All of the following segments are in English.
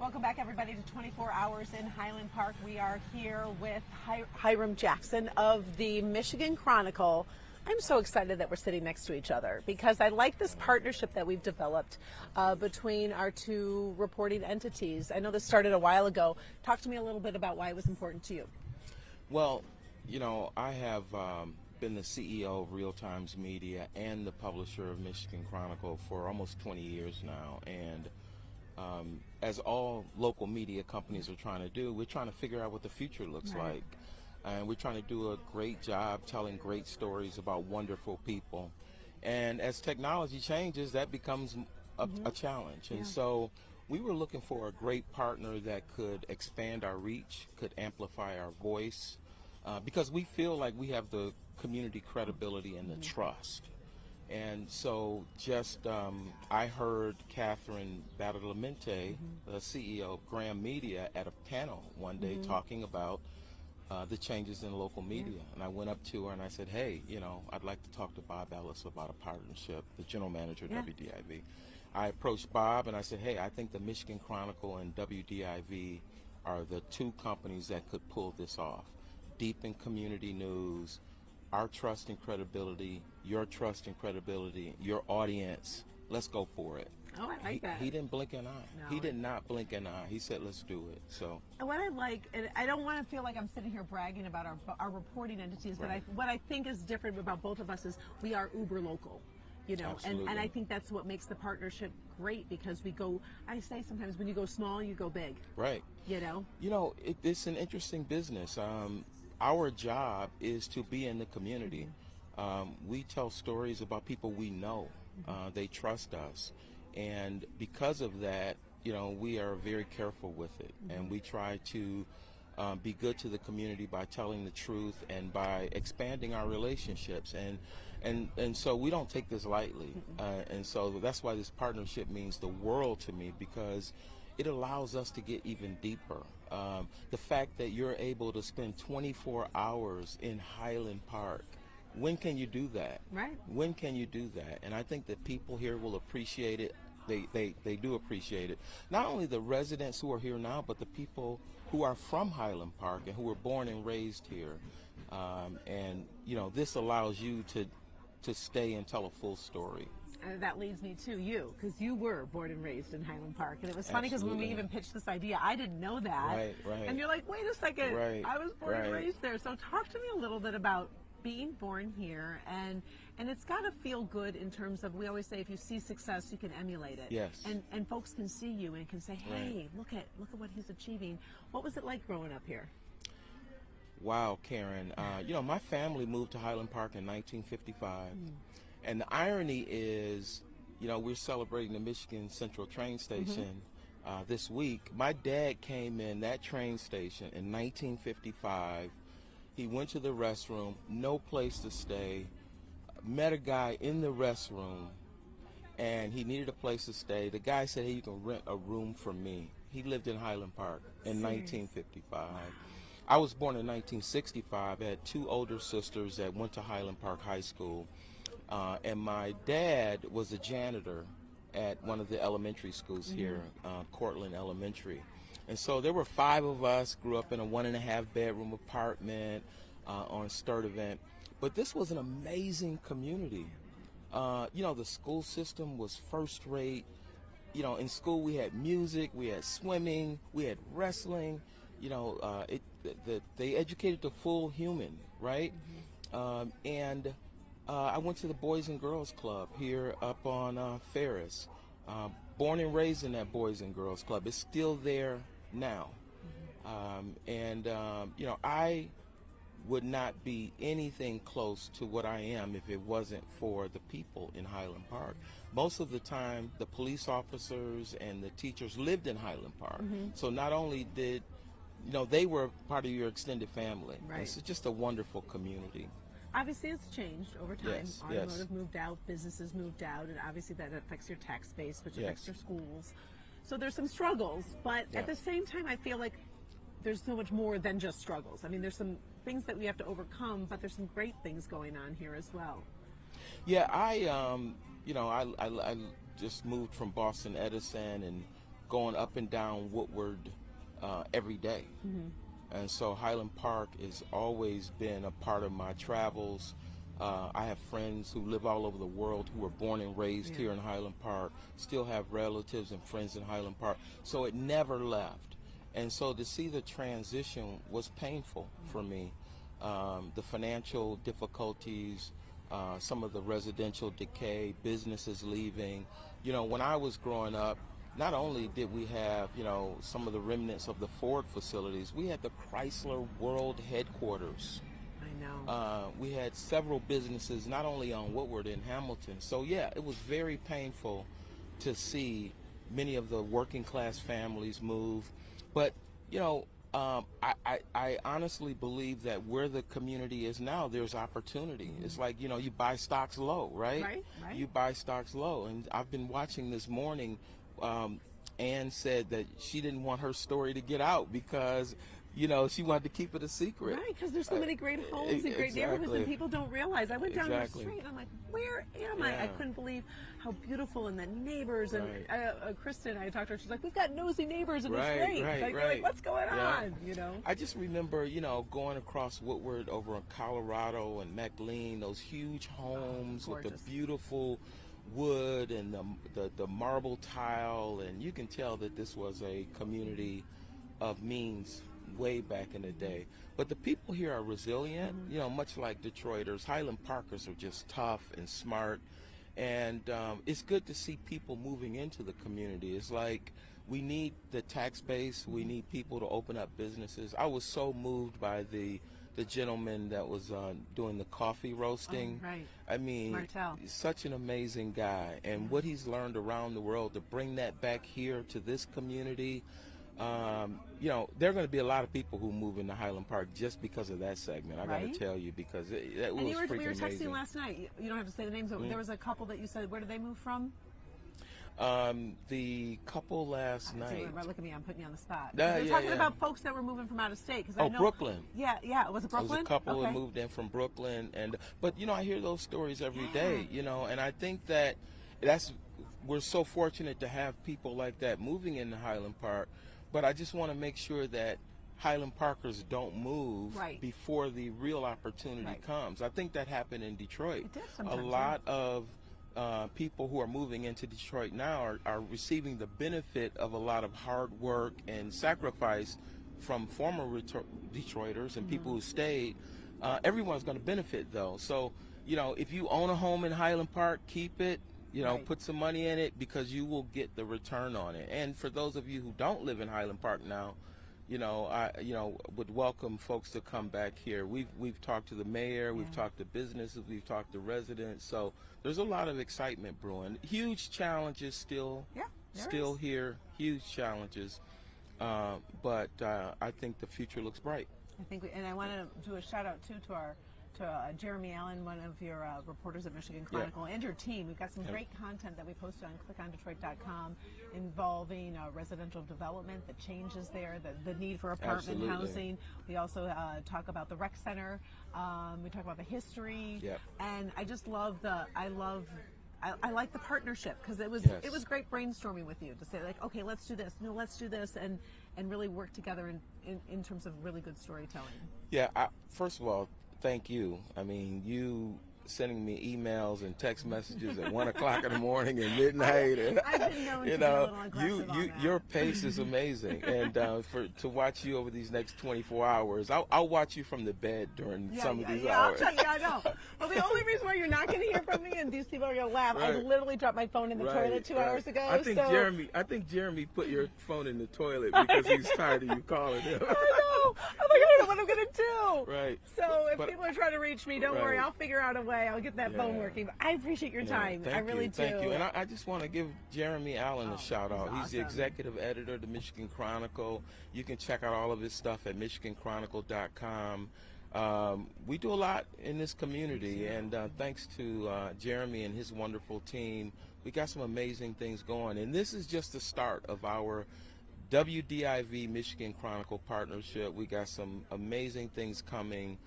Welcome back, everybody, to 24 Hours in Highland Park. We are here with Hiram Jackson of the Michigan Chronicle. I'm so excited that we're sitting next to each other because I like this partnership that we've developed between our two reporting entities. I know this started a while ago. Talk to me a little bit about why it was important to you. Well, you know, I have been the CEO of Real Times Media and the publisher of Michigan Chronicle for almost 20 years now. And as all local media companies are trying to do, we're trying to figure out what the future looks like. And we're trying to do a great job telling great stories about wonderful people. And as technology changes, that becomes a challenge. And so we were looking for a great partner that could expand our reach, could amplify our voice, because we feel like we have the community credibility and the trust. And so I heard Catherine Badalamenti, the CEO of Graham Media, at a panel one day talking about the changes in local media. And I went up to her and I said, hey, you know, I'd like to talk to Bob Ellis about a partnership, the general manager of WDIV. I approached Bob and I said, hey, I think the Michigan Chronicle and WDIV are the two companies that could pull this off. Deep in community news, our trust and credibility, your trust and credibility, your audience. Let's go for it. Oh, I like that. He didn't blink an eye. No. He did not blink an eye. He said, let's do it. So what I like, and I don't want to feel like I'm sitting here bragging about our reporting entities, but what I think is different about both of us is we are uber local. You know, and I think that's what makes the partnership great, because we go, I say sometimes, when you go small, you go big. Right. You know, it's an interesting business. Our job is to be in the community. We tell stories about people we know. They trust us. And because of that, you know, we are very careful with it. And we try to be good to the community by telling the truth and by expanding our relationships. And so we don't take this lightly. And so that's why this partnership means the world to me, because it allows us to get even deeper. The fact that you're able to spend 24 hours in Highland Park, when can you do that? Right. When can you do that? And I think that people here will appreciate it. They do appreciate it. Not only the residents who are here now, but the people who are from Highland Park and who were born and raised here. And, you know, this allows you to stay and tell a full story. And that leads me to you, because you were born and raised in Highland Park. And it was funny because when we even pitched this idea, I didn't know that. Right. And you're like, wait a second, I was born and raised there. So talk to me a little bit about being born here, and it's got to feel good in terms of, we always say, if you see success, you can emulate it. Yes. And folks can see you and can say, hey, look at what he's achieving. What was it like growing up here? Wow, Karen. You know, my family moved to Highland Park in 1955. And the irony is, you know, we're celebrating the Michigan Central train station this week. My dad came in that train station in 1955. He went to the restroom, no place to stay, met a guy in the restroom, and he needed a place to stay. The guy said, hey, you can rent a room from me. He lived in Highland Park in 1955. I was born in 1965. I had two older sisters that went to Highland Park High School. And my dad was a janitor at one of the elementary schools here, Cortland Elementary. And so there were 5 of us, grew up in a 1.5 bedroom apartment on Sturtevant. But this was an amazing community. You know, the school system was first rate. You know, in school we had music, we had swimming, we had wrestling. You know, they educated the full human, right? And I went to the Boys and Girls Club here up on Ferris. Born and raised in that Boys and Girls Club. It's still there now. You know, I would not be anything close to what I am if it wasn't for the people in Highland Park. Most of the time, the police officers and the teachers lived in Highland Park. So not only did, you know, they were part of your extended family. It's just a wonderful community. Obviously, it's changed over time. Automotive moved out, businesses moved out, and obviously that affects your tax base, which affects your schools. So there's some struggles, but at the same time, I feel like there's so much more than just struggles. I mean, there's some things that we have to overcome, but there's some great things going on here as well. Yeah, you know, I just moved from Boston Edison, and going up and down Woodward every day. And so Highland Park has always been a part of my travels. I have friends who live all over the world who were born and raised here in Highland Park, still have relatives and friends in Highland Park. So it never left. And so to see the transition was painful for me. The financial difficulties, some of the residential decay, businesses leaving. You know, when I was growing up, not only did we have, you know, some of the remnants of the Ford facilities, we had the Chrysler World headquarters. I know. We had several businesses, not only on Woodward and Hamilton. So yeah, it was very painful to see many of the working class families move. But, you know, I honestly believe that where the community is now, there's opportunity. It's like, you know, you buy stocks low, right? Right. You buy stocks low. And I've been watching this morning, Ann said that she didn't want her story to get out because, you know, she wanted to keep it a secret. Right, because there's so many great homes and great neighborhoods, and people don't realize. I went down the street and I'm like, where am I? I couldn't believe how beautiful, and the neighbors. And Kristen, I talked to her, she's like, we've got nosy neighbors, and it's great. Like, what's going on? You know? I just remember, you know, going across Woodward over in Colorado and McLean, those huge homes with the beautiful wood and the marble tile, and you can tell that this was a community of means way back in the day. But the people here are resilient, you know, much like Detroiters. Highland Parkers are just tough and smart, and it's good to see people moving into the community. It's like we need the tax base, we need people to open up businesses. I was so moved by the gentleman that was doing the coffee roasting. I mean, Martel. Such an amazing guy, and what he's learned around the world to bring that back here to this community. You know, there are going to be a lot of people who move into Highland Park just because of that segment. I got to tell you, because it was freaking amazing. We were texting last night. You don't have to say the names, but there was a couple that you said, where did they move from? The couple last night. Look at me, I'm putting you on the spot. We're talking about folks that were moving from out of state. I know, Brooklyn. Yeah, was it Brooklyn? There was a couple that moved in from Brooklyn, but you know, I hear those stories every day. You know, and I think that we're so fortunate to have people like that moving into Highland Park. But I just want to make sure that Highland Parkers don't move before the real opportunity comes. I think that happened in Detroit. It did sometimes. A lot of people who are moving into Detroit now are receiving the benefit of a lot of hard work and sacrifice from former Detroiters and people who stayed. Everyone's going to benefit, though. So, you know, if you own a home in Highland Park, keep it. You know, put some money in it, because you will get the return on it. And for those of you who don't live in Highland Park now, you know, I would welcome folks to come back here. We've talked to the mayor, we've talked to businesses, we've talked to residents. So there's a lot of excitement brewing. Huge challenges still here, huge challenges. But I think the future looks bright. And I want to do a shout out too to Jeremy Allen, one of your reporters at Michigan Chronicle, and your team. We've got some great content that we posted on clickondetroit.com involving residential development, the changes there, the need for apartment housing. We also talk about the rec center. We talk about the history. And I just love I like the partnership, because it was great brainstorming with you to say, like, okay, let's do this, no, let's do this, and really work together in terms of really good storytelling. Yeah, first of all, thank you. I mean, you sending me emails and text messages at 1 o'clock in the morning and midnight. And, I've been known to be a little aggressive on that. Your pace is amazing. And to watch you over these next 24 hours, I'll watch you from the bed during some of these hours. I know. Well, the only reason why you're not going to hear from me, and these people are going to laugh, I literally dropped my phone in the toilet 2 hours ago. I think Jeremy put your phone in the toilet because he's tired of you calling him. I know. I'm like, I don't know what I'm going to do. Right. So if people are trying to reach me, don't worry. I'll figure out a way. I'll get that phone working. But I appreciate your time. I really do. Thank you. And I just want to give Jeremy Allen a shout out. He's the executive editor of the Michigan Chronicle. You can check out all of his stuff at michiganchronicle.com. We do a lot in this community, and thanks to Jeremy and his wonderful team, we got some amazing things going. And this is just the start of our WDIV Michigan Chronicle partnership. We got some amazing things coming,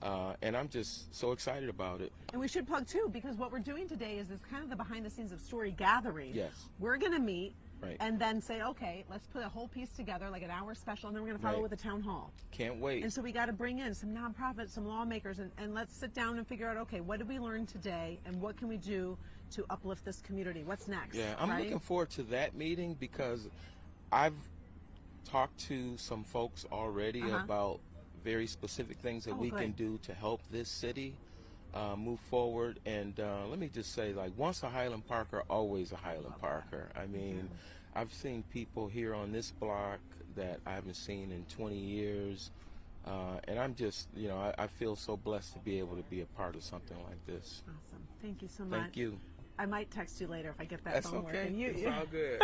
and I'm just so excited about it. And we should plug too, because what we're doing today is kind of the behind the scenes of story gathering. Yes. We're going to meet Right. And then say, okay, let's put a whole piece together, like an hour special, and then we're going to follow Right. with a town hall. Can't wait. And so we got to bring in some nonprofits, some lawmakers, and let's sit down and figure out, okay, what did we learn today, and what can we do to uplift this community? What's next? Yeah, I'm right? looking forward to that meeting because I've talked to some folks already about very specific things that we can do to help this city move forward. And let me just say, like, once a Highland Parker, always a Highland Parker. I mean, I've seen people here on this block that I haven't seen in 20 years. And I'm just, I feel so blessed to be able to be a part of something like this. Awesome. Thank you so much. Thank you. I might text you later if I get that That's phone okay. working. It's all good.